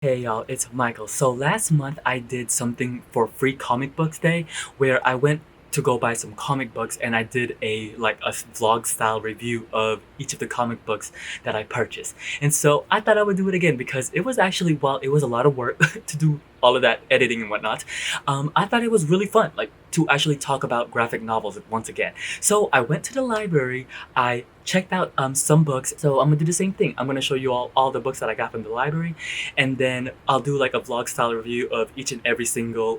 Hey y'all, it's Michael. So last month I did something for Free Comic Books Day where I went to go buy some comic books and I did a vlog style review of each of the comic books that I purchased. And so I thought I would do it again because it was actually, while it was a lot of work to do all of that editing and whatnot, I thought it was really fun, like to actually talk about graphic novels once again. So I went to the library, I checked out some books. So I'm gonna do the same thing. I'm gonna show you all the books that I got from the library, and then I'll do like a vlog style review of each and every single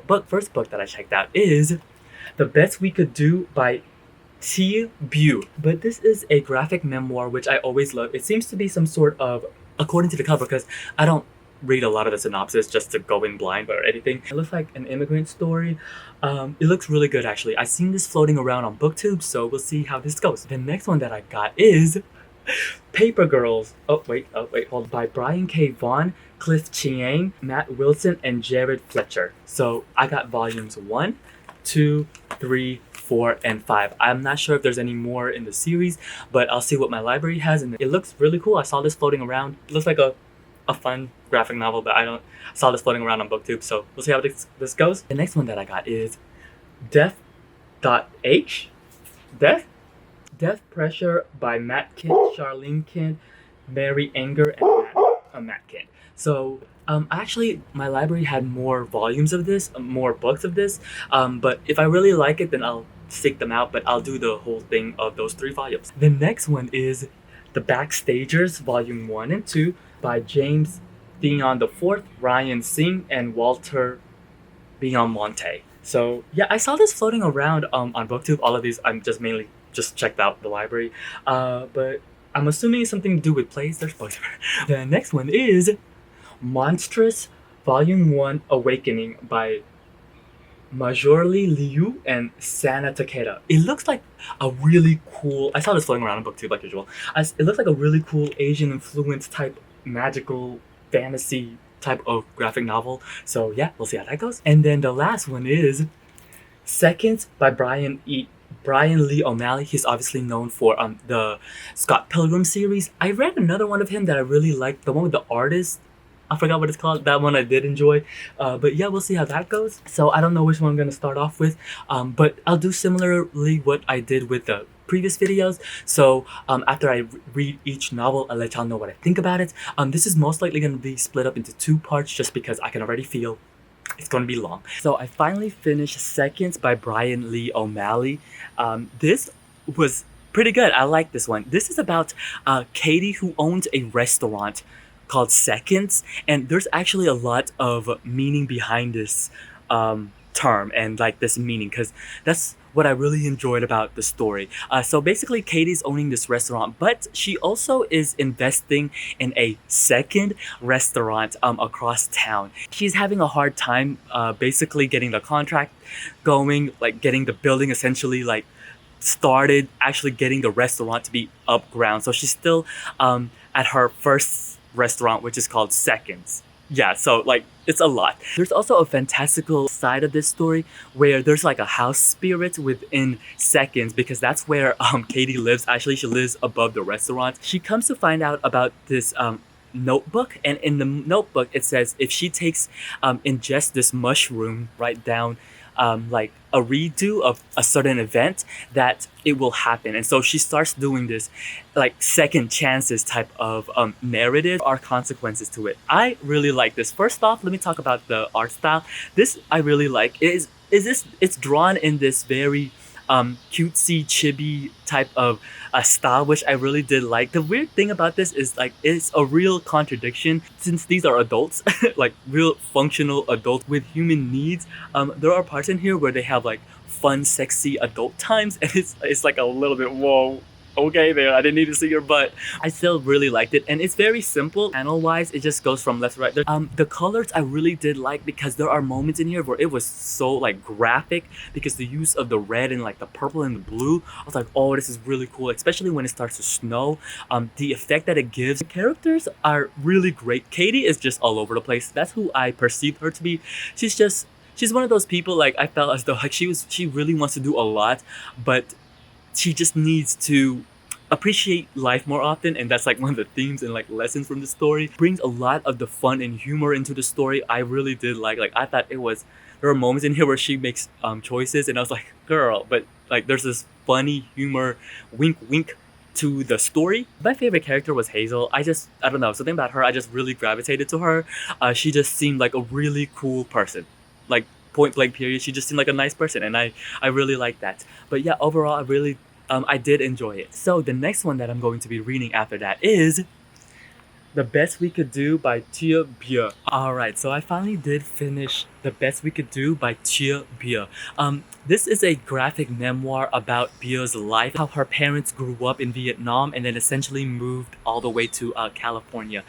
book. First book that I checked out is The Best We Could Do by T. Bu. But this is a graphic memoir, which I always love. It seems to be some sort of, according to the cover, because I don't read a lot of the synopsis just to go in blind or anything. It looks like an immigrant story. It looks really good actually. I've seen this floating around on BookTube, so we'll see how this goes. The next one that I got is Paper Girls. Hold, by Brian K. Vaughan, Cliff Chiang, Matt Wilson, and Jared Fletcher. So I got volumes 1, 2, 3, 4, and 5. I'm not sure if there's any more in the series, but I'll see what my library has, and it looks really cool. I saw this floating around. It looks like a fun graphic novel, but I saw this floating around on BookTube, so we'll see how this goes. The next one that I got is Death.H. Death? Death Pressure by Matt Kent, Charlene Kent, Mary Enger, and Matt Kent. So actually, my library had more volumes of this, more books of this. But if I really like it, then I'll stick them out. But I'll do the whole thing of those 3 volumes. The next one is The Backstagers, Volume 1 and 2 by James Theon IV, Ryan Singh, and Walter Beyond. So yeah, I saw this floating around on BookTube. All of these I'm just mainly just checked out the library. But I'm assuming it's something to do with plays. There's books. The next one is Monstrous Volume 1 Awakening by Majorly Liu and Sana Takeda. It looks like a really cool, I saw this floating around on BookTube like usual. It looks like a really cool Asian influence type magical fantasy type of graphic novel. So yeah, we'll see how that goes. And then the last one is Seconds by Brian Lee O'Malley. He's obviously known for the Scott Pilgrim series. I read another one of him that I really liked, the one with the artist. I forgot what it's called. That one I did enjoy. But yeah, we'll see how that goes. So I don't know which one I'm going to start off with. But I'll do similarly what I did with the previous videos. So after I read each novel, I'll let y'all know what I think about it. This is most likely going to be split up into 2 parts just because I can already feel it's going to be long. So I finally finished Seconds by Brian Lee O'Malley. This was pretty good. I like this one. This is about Katie, who owns a restaurant called Seconds, and there's actually a lot of meaning behind this term and like this meaning, because that's what I really enjoyed about the story. So basically, Katie's owning this restaurant, but she also is investing in a second restaurant across town. She's having a hard time basically getting the contract going, like getting the building essentially like started, actually getting the restaurant to be up ground. So she's still at her first restaurant, which is called Seconds. Yeah, so like it's a lot. There's also a fantastical side of this story where there's like a house spirit within Seconds, because that's where Katie lives. Actually, she lives above the restaurant. She comes to find out about this notebook, and in the notebook it says if she takes ingest this mushroom, write down like a redo of a certain event, that it will happen. And so she starts doing this like second chances type of narrative or consequences to it. I really like this. First off, let me talk about the art style. This I really like. It's drawn in this very cutesy chibi type of style, which I really did like. The weird thing about this is like it's a real contradiction, since these are adults, like real functional adults with human needs. There are parts in here where they have like fun, sexy adult times, and it's like a little bit whoa. Okay, there. I didn't need to see your butt. I still really liked it, and it's very simple. Panel-wise, it just goes from left to right. The colors I really did like, because there are moments in here where it was so like graphic, because the use of the red and like the purple and the blue. I was like, oh, this is really cool, especially when it starts to snow. The effect that it gives. The characters are really great. Katie is just all over the place. That's who I perceived her to be. She's one of those people, like I felt as though like she really wants to do a lot, but she just needs to appreciate life more often, and that's like one of the themes and like lessons from the story. Brings a lot of the fun and humor into the story. I really did like I thought it was, there were moments in here where she makes choices and I was like, girl, but like there's this funny humor, wink wink to the story. My favorite character was Hazel. I don't know, something about her, I just really gravitated to her. She just seemed like a really cool person. Like point blank period, she just seemed like a nice person, and I really like that. But yeah, overall I did enjoy it. So the next one that I'm going to be reading after that is The Best We Could Do by Tia Bia. Alright, so I finally did finish The Best We Could Do by Tia Bia. This is a graphic memoir about Bia's life, how her parents grew up in Vietnam and then essentially moved all the way to California.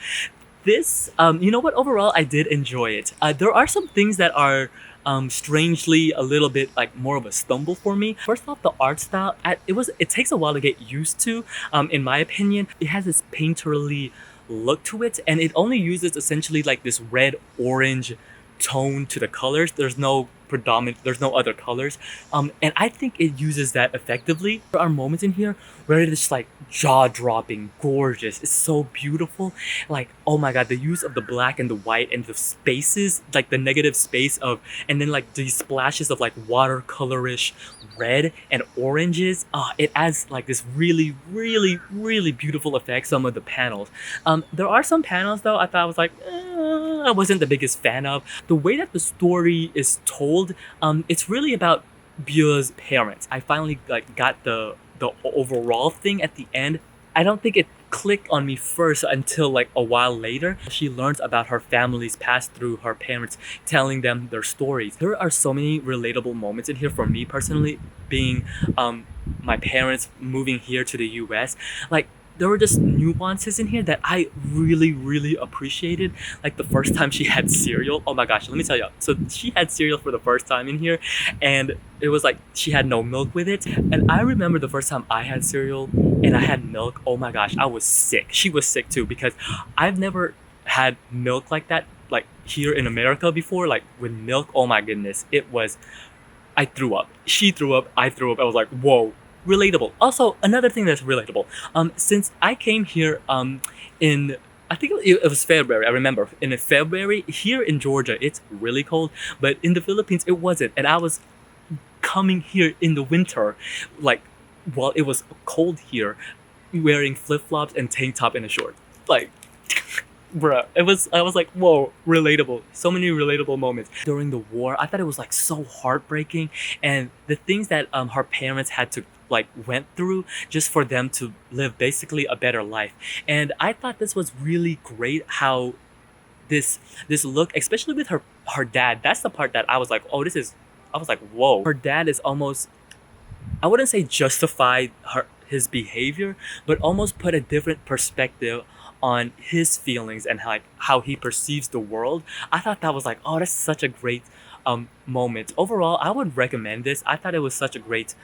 This, you know what, overall I did enjoy it. There are some things that are strangely a little bit like more of a stumble for me. First off, the art style, it takes a while to get used to. In my opinion, it has this painterly look to it, and it only uses essentially like this red orange tone to the colors. There's no other colors, and I think it uses that effectively. There are moments in here where it is like jaw-dropping gorgeous. It's so beautiful. Like, oh my god, the use of the black and the white and the spaces, like the negative space of, and then like these splashes of like watercolorish red and oranges. It adds like this really really beautiful effect. Some of the panels, there are some panels though I thought I was like, I wasn't the biggest fan of. The way that the story is told, it's really about Bia's parents. I finally like got the overall thing at the end. I don't think it clicked on me first until like a while later. She learns about her family's past through her parents telling them their stories. There are so many relatable moments in here for me personally, being my parents moving here to the US. Like, there were just nuances in here that I really appreciated. Like the first time she had cereal. Oh my gosh, let me tell you. So she had cereal for the first time in here, and it was like she had no milk with it. And I remember the first time I had cereal and I had milk. Oh my gosh, I was sick. She was sick too because I've never had milk like that, like here in America before. Like with milk, oh my goodness, it was. I threw up. She threw up. I threw up. I was like, whoa. Relatable. Also, another thing that's relatable. Since I came here, in I think it was February. I remember in February here in Georgia, it's really cold, but in the Philippines it wasn't, and I was coming here in the winter, like while it was cold here, wearing flip flops and tank top and a short. Like, bruh, I was like, whoa, relatable. So many relatable moments. During the war, I thought it was like so heartbreaking, and the things that her parents had to like went through just for them to live basically a better life. And I thought this was really great how this look, especially with her dad, that's the part that I was like, oh, I was like, whoa. Her dad is almost, I wouldn't say justified his behavior, but almost put a different perspective on his feelings and how he perceives the world. I thought that was like, oh, that's such a great moment. Overall, I would recommend this. I thought it was such a great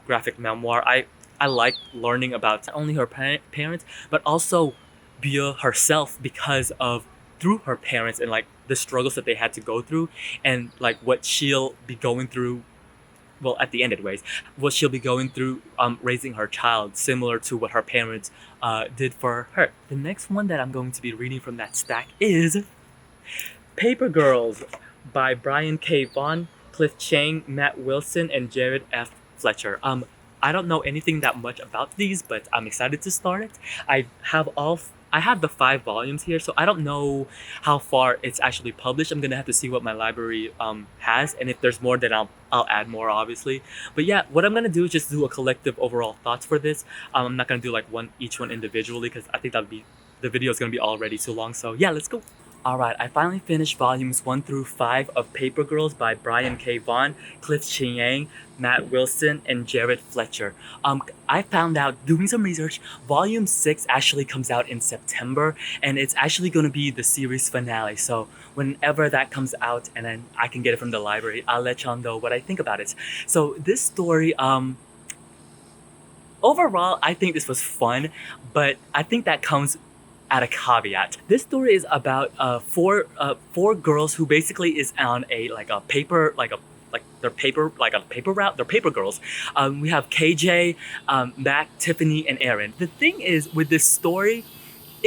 graphic memoir. I like learning about not only her parents, but also Bia herself, because of through her parents and like the struggles that they had to go through, and like what she'll be going through, well, at the end anyways, what she'll be going through raising her child, similar to what her parents did for her. The next one that I'm going to be reading from that stack is Paper Girls by Brian K. Vaughan, Cliff Chang, Matt Wilson, and Jared F. Fletcher. I don't know anything that much about these, but I'm excited to start it. I have the 5 volumes here, so I don't know how far it's actually published. I'm gonna have to see what my library has, and if there's more, then I'll add more, obviously. But yeah, what I'm gonna do is just do a collective overall thoughts for this. I'm not gonna do like each one individually, because I think the video is gonna be already too long. So yeah, let's go. Alright, I finally finished volumes 1 through 5 of Paper Girls by Brian K. Vaughan, Cliff Chiang, Matt Wilson, and Jared Fletcher. I found out, doing some research, volume 6 actually comes out in September, and it's actually going to be the series finale. So whenever that comes out and then I can get it from the library, I'll let y'all know what I think about it. So this story, overall, I think this was fun, but I think that comes at a caveat. This story is about four girls who basically is on a paper like their paper, like on a paper route. They're paper girls. We have KJ, Mac, Tiffany, and Aaron. The thing is with this story,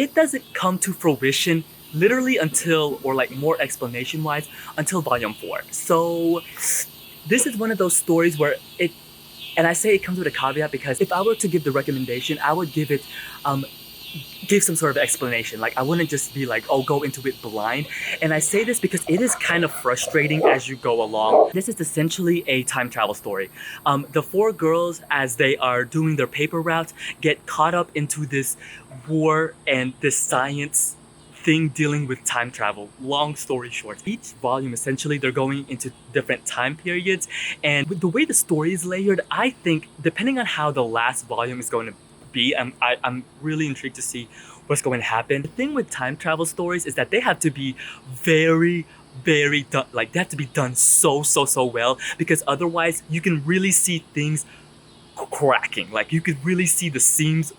it doesn't come to fruition literally until, or like more explanation wise, until volume 4. So this is one of those stories where it, and I say it comes with a caveat because if I were to give the recommendation, I would give it, give some sort of explanation. Like I wouldn't just be like, oh, go into it blind. And I say this because it is kind of frustrating as you go along. This is essentially a time travel story. The 4 girls, as they are doing their paper routes, get caught up into this war and this science thing dealing with time travel. Long story short, each volume essentially they're going into different time periods, and with the way the story is layered, I think depending on how the last volume is going to be, I'm really intrigued to see what's going to happen. The thing with time travel stories is that they have to be very done, like they have to be done so well, because otherwise you can really see things cracking. Like you could really see the seams,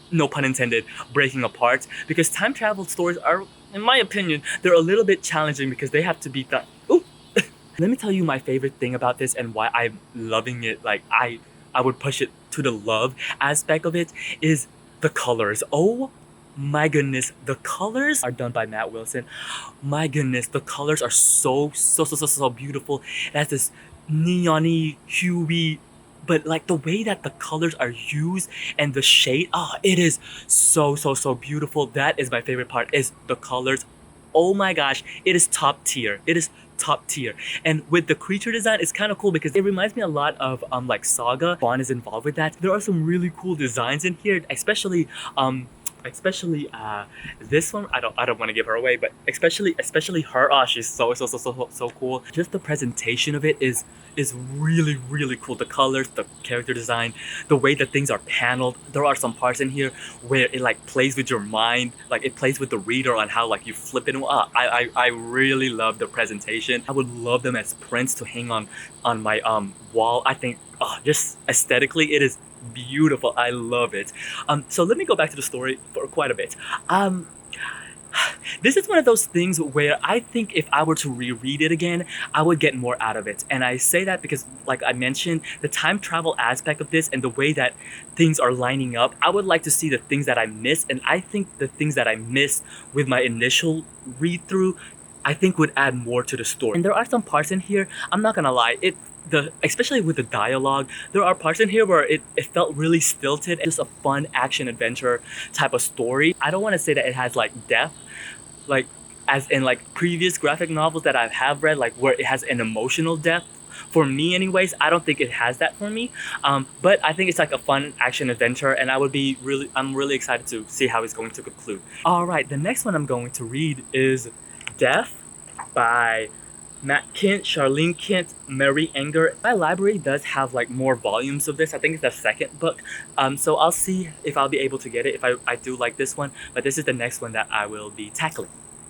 no pun intended, breaking apart, because time travel stories are, in my opinion, they're a little bit challenging because they have to be done. Ooh. Let me tell you my favorite thing about this and why I'm loving it. Like I would push it to the love aspect of it is the colors. Oh my goodness, the colors are done by Matt Wilson. My goodness, the colors are so beautiful. It has this neon-y, huey, but like the way that the colors are used and the shade, it is so beautiful. That is my favorite part, is the colors. Oh my gosh, it is top tier. It is top tier. And with the creature design, it's kind of cool because it reminds me a lot of like Saga. Vaughn is involved with that. There are some really cool designs in here, especially this one. I don't want to give her away, but especially her. She's so cool. Just the presentation of it is really cool. The colors, the character design, the way that things are paneled. There are some parts in here where it like plays with your mind, like it plays with the reader on how like you flip it. I really love the presentation. I would love them as prints to hang on my wall. I think just aesthetically it is beautiful. I love it. So let me go back to the story for quite a bit. This is one of those things where I think if I were to reread it again, I would get more out of it. And I say that because, like I mentioned, the time travel aspect of this and the way that things are lining up, I would like to see the things that I missed. And I think the things that I missed with my initial read-through, I think would add more to the story. And there are some parts in here, I'm not gonna lie, especially with the dialogue, there are parts in here where it felt really stilted. Just a fun action adventure type of story. I don't want to say that it has like depth, like as in like previous graphic novels that I have read, like where it has an emotional depth. For me anyways, I don't think it has that for me. But I think it's like a fun action adventure, and I'm really excited to see how it's going to conclude. All right, the next one I'm going to read is Death by Matt Kindt, Charlene Kindt, Mary Enger. My library does have like more volumes of this. I think it's the second book. So I'll see if I'll be able to get it if I do like this one. But this is the next one that I will be tackling.